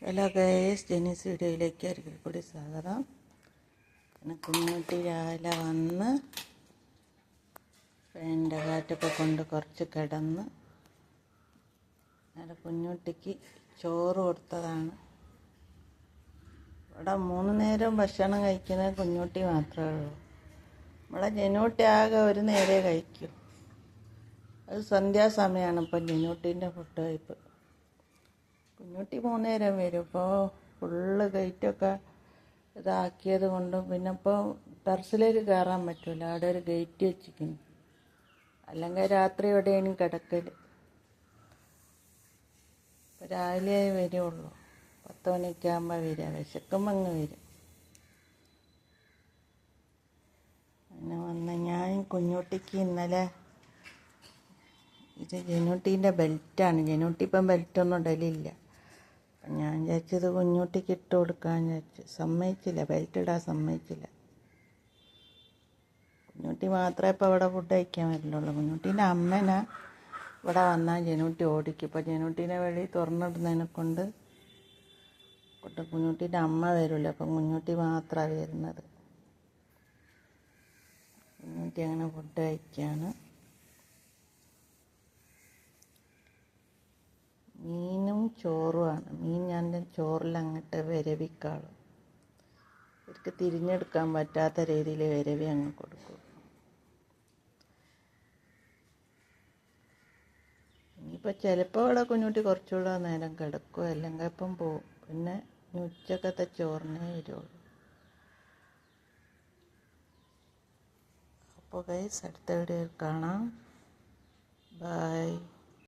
Hello guys, ജെനീസ് വീഡിയോയിലേക്ക് ഒരിക്കൽ കൂടി സ്വാഗതം. പിന്നെ കുഞ്ഞുട്ടി രാവിലെ വന്ന് ഫാനിൻ്റെ കാറ്റൊക്കെ കൊണ്ട് കുറച്ച് കിടന്ന് നേരെ കുഞ്ഞുട്ടിക്ക് ചോറ് കൊടുത്തതാണ്. ഇവിടെ 3 നേരം ഭക്ഷണം കഴിക്കുന്നത് കുഞ്ഞുട്ടി മാത്രമേ ഉള്ളൂ. നമ്മളെ ജനൂട്ടി ആകെ ഒരു നേരേ കഴിക്കും. അത് സന്ധ്യാസമയമാണ് ഇപ്പം ജനൂട്ടീൻ്റെ ഫുഡ് കഴിപ്പ്. കുഞ്ഞുട്ടി 3 നേരം വരും. ഇപ്പോൾ ഫുള്ള് ഗേറ്റൊക്കെ ഇതാക്കിയത് കൊണ്ടും പിന്നെ ഇപ്പോൾ ടെറസിലേക്ക് കയറാൻ പറ്റില്ല. അവിടെ ഒരു ഗേറ്റ് വെച്ചിരിക്കുന്നു. അല്ലെങ്കിൽ രാത്രി എവിടെയാണ് കിടക്കൽ. ഇപ്പോൾ രാവിലെ വരുള്ളൂ. 10 മണിയൊക്കെ ആകുമ്പോൾ വരിക. വിശക്കുമ്പോൾ അങ്ങ് വരും. അങ്ങനെ വന്ന് ഞാൻ കുഞ്ഞുട്ടിക്ക് ഇന്നലെ ഇത് ജനൂട്ടീൻ്റെ ബെൽറ്റാണ്. ജനൂട്ടി ഇപ്പം ബെൽറ്റൊന്നും ഇടലില്ല. അപ്പം ഞാൻ വിചാരിച്ചത് കുഞ്ഞുട്ടിക്ക് ഇട്ട് കൊടുക്കാമെന്ന് വിചാരിച്ചു. സമ്മതിച്ചില്ല, ബെൽറ്റ് ഇടാൻ സമ്മതിച്ചില്ല. കുഞ്ഞുട്ടി മാത്രമേ ഇപ്പോൾ ഇവിടെ ഫുഡ് കഴിക്കാൻ വരില്ലുള്ളൂ. കുഞ്ഞുട്ടീൻ്റെ അമ്മേനെ ഇവിടെ വന്നാൽ ജനൂട്ടി ഓടിക്കും. ഇപ്പോൾ ജനൂട്ടീനെ വെളി തുറന്നിടുന്നതിനെ കൊണ്ട് കുഞ്ഞുട്ടീൻ്റെ അമ്മ വരില്ല. അപ്പം കുഞ്ഞുട്ടി മാത്രമാണ് വരുന്നത്. കുഞ്ഞുട്ടി അങ്ങനെ ഫുഡ് കഴിക്കുകയാണ്. മീനും ചോറുമാണ്. മീൻ ഞാൻ ചോറിൽ അങ്ങോട്ട് വിരവിക്കാളും. ഇവർക്ക് തിരിഞ്ഞെടുക്കാൻ പറ്റാത്ത രീതിയിൽ വിരവി അങ്ങ് കൊടുക്കും. ഇനിയിപ്പോൾ ചിലപ്പോൾ ഇവിടെ കുഞ്ഞുട്ടി കുറച്ചുകൂടെ നേരം കിടക്കും, അല്ലെങ്കിൽ ഇപ്പം പോവും. പിന്നെ ഉച്ചക്കത്തെ ചോറിനേ വരുള്ളൂ. അപ്പോൾ ഗൈസ്, അടുത്ത വീഡിയോയിൽ കാണാം. ബൈ.